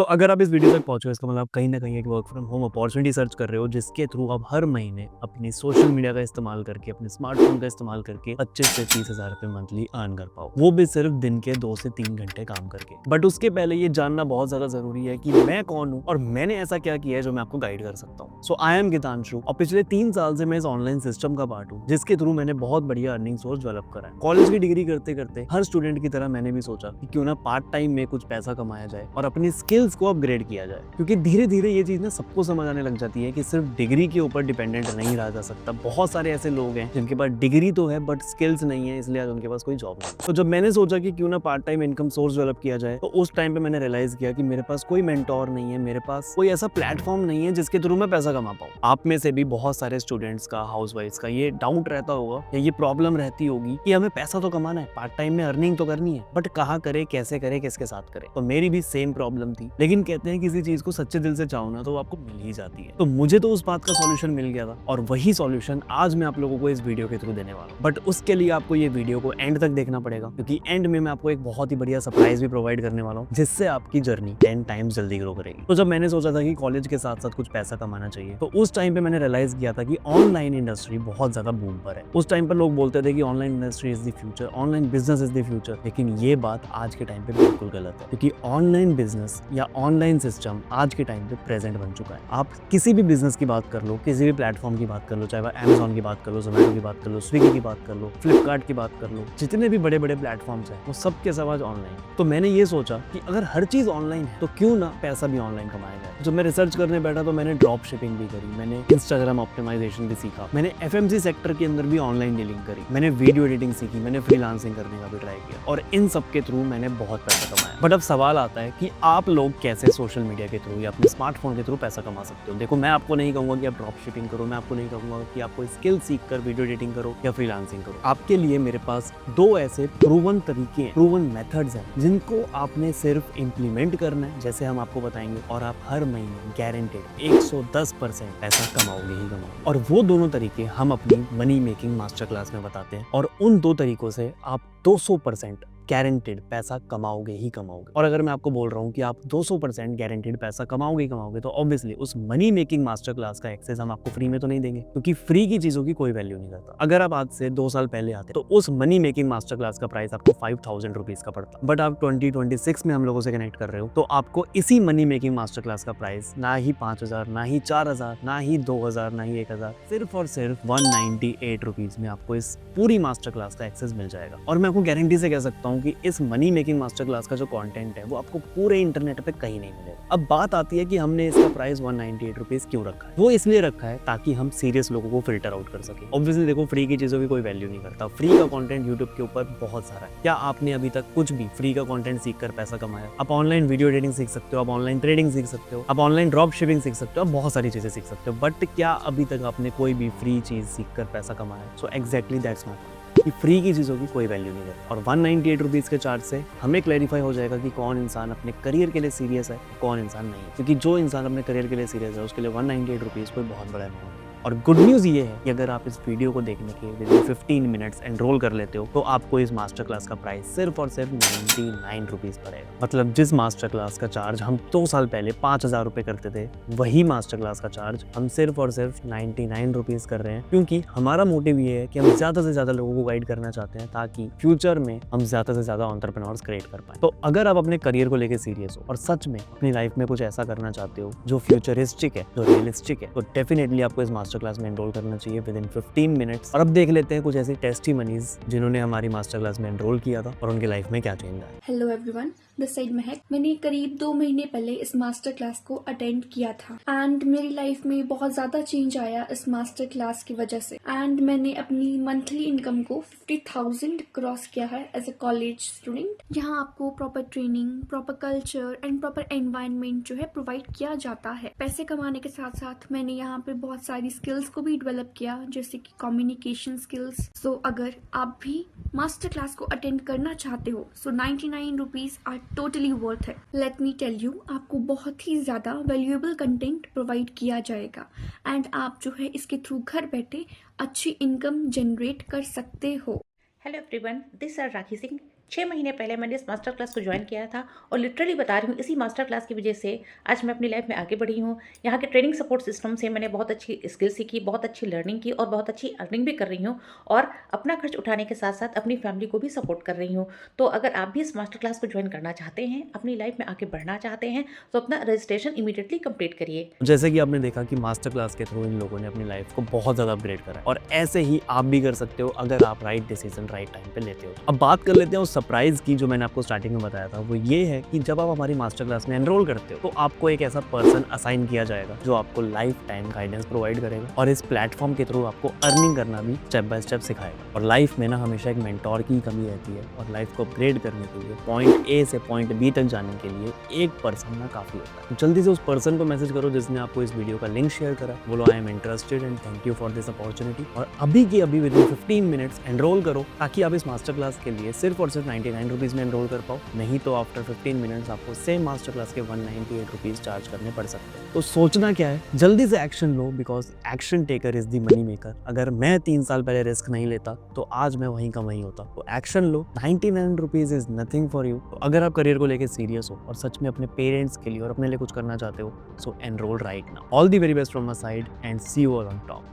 तो अगर आप इस वीडियो तक पहुंचे हो इसका मतलब आप कहीं ना कहीं एक work from home opportunity search कर रहे हो जिसके थ्रू आप हर महीने अपनी सोशल मीडिया का इस्तेमाल करके अपने स्मार्टफोन का इस्तेमाल करके 25 से 30 हज़ार रुपए मंथली अर्न कर पाओ, वो भी सिर्फ दिन के 2 से 3 घंटे काम करके। बट उसके पहले ये जानना बहुत ज्यादा जरूरी है कि मैं कौन हूँ और मैंने ऐसा क्या किया है जो मैं आपको गाइड कर सकता हूँ। सो आई एम गीतांशु और पिछले 3 साल से मैं इस ऑनलाइन सिस्टम का पार्ट हूँ जिसके थ्रू मैंने बहुत बढ़िया अर्निंग सोर्स डेवलप करा है। कॉलेज की डिग्री करते करते हर स्टूडेंट की तरह मैंने भी सोचा कि क्यों ना पार्ट टाइम में कुछ पैसा कमाया जाए और अपनी स्किल्स को अपग्रेड किया जाए, क्योंकि धीरे धीरे ये चीज ना सबको समझ आने लग जाती है कि सिर्फ डिग्री के ऊपर डिपेंडेंट नहीं रहा जा सकता। बहुत सारे ऐसे लोग हैं जिनके पास डिग्री तो है बट स्किल्स नहीं है, इसलिए आज उनके पास कोई जॉब नहीं। तो जब मैंने सोचा कि क्यों ना part time income source develop किया जाए, तो उस टाइम पे मैंने रियलाइज किया कि मेरे पास कोई मेंटोर नहीं है, मेरे पास कोई ऐसा प्लेटफॉर्म नहीं है जिसके थ्रू मैं पैसा कमा पाऊँ। आप में से भी बहुत सारे स्टूडेंट्स का, हाउसवाइफ्स का ये डाउट रहता होगा या ये प्रॉब्लम रहती होगी कि हमें पैसा तो कमाना है, पार्ट टाइम में अर्निंग तो करनी है, बट कहाँ करे, कैसे करे, किसके साथ करे। तो मेरी भी सेम प्रॉब्लम थी, लेकिन कहते हैं किसी चीज को सच्चे दिल से चाहो ना तो आपको मिल ही जाती है। तो मुझे तो उस बात का सॉल्यूशन मिल गया था और वही सॉल्यूशन आज मैं आप लोगों को इस वीडियो के थ्रू देने वाला हूँ। बट उसके लिए आपको ये वीडियो को एंड तक देखना पड़ेगा, क्योंकि एंड में मैं आपको एक बहुत ही बढ़िया सरप्राइज भी प्रोवाइड करने वाला हूँ जिससे आपकी जर्नी 10 टाइम्स जल्दी ग्रो करेगी। तो जब मैंने सोचा था कि कॉलेज के साथ साथ कुछ पैसा कमाना चाहिए, तो उस टाइम पे मैंने रियलाइज किया था कि ऑनलाइन इंडस्ट्री बहुत ज्यादा बूम पर है। उस टाइम पर लोग बोलते थे कि online industry is the future, online business is the future, लेकिन ये बात आज के टाइम पे बिल्कुल गलत है, क्योंकि ऑनलाइन बिजनेस या ऑनलाइन सिस्टम आज के टाइम पे प्रेजेंट बन चुका है। आप किसी भी बिजनेस की बात कर लो, किसी भी प्लेटफॉर्म की बात कर लो, चाहे वह अमेजॉन की बात कर लो, जोमेटो की बात कर लो, स्विगी की बात कर लो, फ्लिपकार्ट की बात कर लो, जितने भी बड़े बड़े प्लेटफॉर्म्स हैं वो सब के सब आज ऑनलाइन। तो मैंने ये सोचा कि अगर हर चीज ऑनलाइन है तो क्यों ना पैसा भी ऑनलाइन कमाया जाए। जब मैं रिसर्च करने बैठा तो मैंने ड्रॉप शिपिंग भी करी, मैंने इंस्टाग्राम ऑप्टिमाइजेशन भी सीखा, मैंने एफएमसी सेक्टर के अंदर भी ऑनलाइन डीलिंग करी, मैंने वीडियो एडिटिंग सीखी, मैंने फ्रीलांसिंग करने का भी ट्राई किया और इन सब के थ्रू मैंने बहुत पैसा कमाया। बट अब सवाल आता है कि आप लोग कैसे सोशल मीडिया के थ्रू या अपने स्मार्टफोन के थ्रू पैसा कमा सकते हो। देखो, मैं आपको नहीं कहूंगा कि आप ड्रॉप शिपिंग करो, मैं आपको नहीं कहूंगा कि आपको स्किल सीख कर वीडियो एडिटिंग करो या फ्रीलांसिंग करो। आपके लिए मेरे पास दो ऐसे प्रूवन तरीके हैं, प्रूवन मेथड्स हैं जिनको आपने सिर्फ इम्प्लीमेंट करना है, जैसे हम आपको बताएंगे, और आप हर महीने गारंटेड 110% पैसा कमाओगे ही कमाओगे। और वो दोनों तरीके हम अपनी मनी मेकिंग मास्टर क्लास में बताते हैं और उन दो तरीकों से आप 200% गारंटेड पैसा कमाओगे ही कमाओगे। और अगर मैं आपको बोल रहा हूँ कि आप 200% गारंटेड पैसा कमाओगे ही कमाओगे, तो ऑब्वियसली उस मनी मेकिंग मास्टर क्लास का एक्सेस हम आपको फ्री में तो नहीं देंगे, क्योंकि फ्री की चीजों की कोई वैल्यू नहीं करता। अगर आप आज से 2 साल पहले आते तो उस मनी मेकिंग मास्टर क्लास का प्राइस आपको 5000 रुपीज का पड़ता, बट आप 2026 में हम लोगों से कनेक्ट कर रहे हो तो आपको इसी मनी मेकिंग मास्टर क्लास का प्राइस ना ही 5000, ना ही 4000, ना ही 2000, ना ही 1000, सिर्फ और सिर्फ 198 रुपीज में आपको इस पूरी मास्टर क्लास का एक्सेस मिल जाएगा। और मैं आपको गारंटी से कह सकता हूँ कि इस मनी मेकिंग मास्टर क्लास का जो कंटेंट है वो आपको पूरे इंटरनेट पे कहीं नहीं मिलेगा। अब बात आती है कि हमने इसका प्राइस 198 रुपीज क्यों रखा है। वो इसलिए रखा है ताकि हम सीरियस लोगों को फिल्टर आउट कर सके। ऑब्वियसली देखो, फ्री की चीजों की कोई वैल्यू नहीं करता। फ्री का कंटेंट यूट्यूब के ऊपर बहुत सारा है। क्या आपने अभी तक कुछ भी फ्री का कंटेंट सीख कर पैसा कमाया? आप ऑनलाइन वीडियो एडिटिंग सीख सकते हो, आप ऑनलाइन ट्रेडिंग सीख सकते हो, आप ऑनलाइन ड्रॉप शिपिंग सीख सकते हो, आप बहुत सारी चीजें सीख सकते हो, बट क्या अभी तक आपने कोई भी फ्री चीज सीख कर पैसा कमाया? So exactly that's my point कि फ्री की चीज़ों की कोई वैल्यू नहीं है। और 198 रुपीज़ के चार्ज से हमें क्लैरिफाई हो जाएगा कि कौन इंसान अपने करियर के लिए सीरियस है, कौन इंसान नहीं है। क्योंकि जो इंसान अपने करियर के लिए सीरियस है उसके लिए 198 रुपीज़ कोई बहुत बड़ा अमाउंट है। और गुड न्यूज़ ये है कि अगर आप इस वीडियो को देखने के विदिन 15 मिनट्स एनरोल कर लेते हो तो आपको इस मास्टर क्लास का प्राइस सिर्फ और सिर्फ 99 रुपीज़ पड़ेगा। मतलब जिस मास्टर क्लास का चार्ज हम 2 साल पहले 5000 रुपये करते थे, वही मास्टर क्लास का चार्ज हम सिर्फ और सिर्फ 99 रुपीज़ कर रहे हैं, क्योंकि हमारा मोटिव ये है कि हम ज़्यादा से ज़्यादा लोगों को गाइड करना चाहते हैं ताकि फ्यूचर में हम ज़्यादा से ज़्यादा एंटरप्रेन्योर्स क्रिएट कर पाएं। तो अगर आप अपने करियर को लेकर सीरियस हो और सच में अपनी लाइफ में कुछ ऐसा करना चाहते हो जो फ्यूचरिस्टिक है, जो रियलिस्टिक है, तो डेफिनेटली आपको इस मास्टर क्लास में एनरोल करना चाहिए विद इन 15 मिनट्स। और अब देख लेते हैं कुछ ऐसी टेस्टिमनीज जिन्होंने हमारी मास्टर क्लास में एनरोल किया था और उनकी लाइफ में क्या चेंज आया। हेलो एवरीवन, दिस साइड महक। मैंने करीब 2 महीने पहले इस मास्टर क्लास को अटेंड किया था एंड मेरी लाइफ में बहुत ज्यादा चेंज आया इस मास्टर क्लास की वजह से। एंड मैंने अपनी मंथली इनकम को 50,000 क्रॉस किया है एज अ कॉलेज स्टूडेंट। यहाँ आपको proper training, proper culture and proper environment जो है प्रोवाइड किया जाता है। पैसे कमाने के साथ साथ मैंने यहाँ पे बहुत सारी स्किल्स को भी डेवलप किया, जैसे कि कम्युनिकेशन स्किल्स। सो अगर आप भी मास्टर क्लास को अटेंड करना चाहते हो, सो 99 रुपीज आर टोटली वर्थ है। लेट मी टेल यू, आपको बहुत ही ज्यादा वैल्यूएबल कंटेंट प्रोवाइड किया जाएगा एंड आप जो है इसके थ्रू घर बैठे अच्छी इनकम जनरेट कर सकते हो। Hello everyone, this is Rakhi Singh. 6 महीने पहले मैंने इस मास्टर क्लास को ज्वाइन किया था और लिटरली बता रही हूँ, इसी मास्टर क्लास की वजह से आज मैं अपनी लाइफ में आगे बढ़ी हूँ। यहाँ के ट्रेनिंग सपोर्ट सिस्टम से मैंने बहुत अच्छी स्किल सीखी, बहुत अच्छी लर्निंग की और बहुत अच्छी अर्निंग भी कर रही हूँ और अपना खर्च उठाने के साथ साथ अपनी फैमिली को भी सपोर्ट कर रही हूँ। तो अगर आप भी इस मास्टर क्लास को ज्वाइन करना चाहते हैं, अपनी लाइफ में आगे बढ़ना चाहते हैं, तो अपना रजिस्ट्रेशन इमीडिएटली कंप्लीट करिए। जैसे कि आपने देखा कि मास्टर क्लास के थ्रू इन लोगों ने अपनी लाइफ को बहुत ज़्यादा अपग्रेड करा है और ऐसे ही आप भी कर सकते हो अगर आप राइट डिसीजन राइट टाइम पे लेते हो। अब बात कर लेते हैं उस सरप्राइज की जो मैंने आपको स्टार्टिंग में बताया था। वो ये है कि जब आप हमारी मास्टर क्लास में एनरोल करते हो तो आपको एक ऐसा पर्सन असाइन किया जाएगा जो आपको लाइफ टाइम गाइडेंस प्रोवाइड करेगा और इस प्लेटफॉर्म के थ्रू आपको अर्निंग करना भी स्टेप बाय स्टेप सिखाएगा। और लाइफ में ना हमेशा एक मेंटोर की कमी रहती है और लाइफ को अपग्रेड करने के लिए पॉइंट ए से पॉइंट बी तक जाने के लिए एक पर्सन ना काफी होता है। तो जल्दी से उस पर्सन को मैसेज करो जिसने आपको इस वीडियो का लिंक शेयर करा, बोलो I am interested and thank you for this opportunity, और अभी की अभी विद इन 15 मिनट्स एनरोल करो ताकि आप इस मास्टर क्लास के लिए सिर्फ और सिर्फ 99 रुपीज में एनरोल कर पाओ। नहीं तो आफ्टर 15 मिनट्स आपको सेम मास्टर क्लास के 198 रुपीज चार्ज करने पड़ सकते हैं। तो सोचना क्या है, जल्दी से action low because action taker is the money maker. अगर मैं 3 साल पहले रिस्क नहीं लेता तो आज मैं वहीं का वहीं होता। तो action low, 99 rupees is nothing for you. तो अगर आप करियर को लेकर सीरियस हो और सच में अपने पेरेंट्स के लिए और अपने लिए कुछ करना चाहते हो, so enroll right now. All the very best from my side and see you on top.